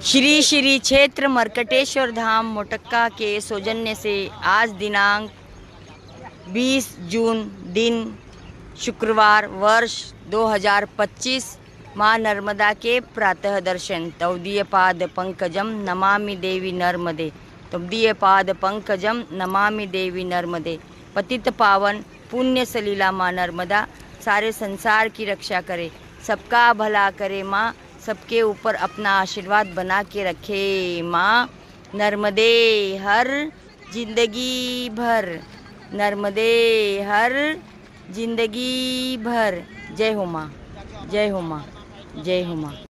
श्री श्री क्षेत्र मर्कटेश्वर धाम मोटक्का के सौजन्य से आज दिनांक 20 जून दिन शुक्रवार वर्ष 2025 माँ नर्मदा के प्रातः दर्शन तौदीय पाद पंकजम नमामि देवी नर्मदे तौदीय पाद पंकजम नमामि देवी नर्मदे। पतित पावन पुण्य सलीला माँ नर्मदा सारे संसार की रक्षा करे, सबका भला करे माँ, सबके ऊपर अपना आशीर्वाद बना के रखे माँ। नर्मदे हर जिंदगी भर, नर्मदे हर जिंदगी भर। जय हो माँ, जय हो माँ, जय हो माँ।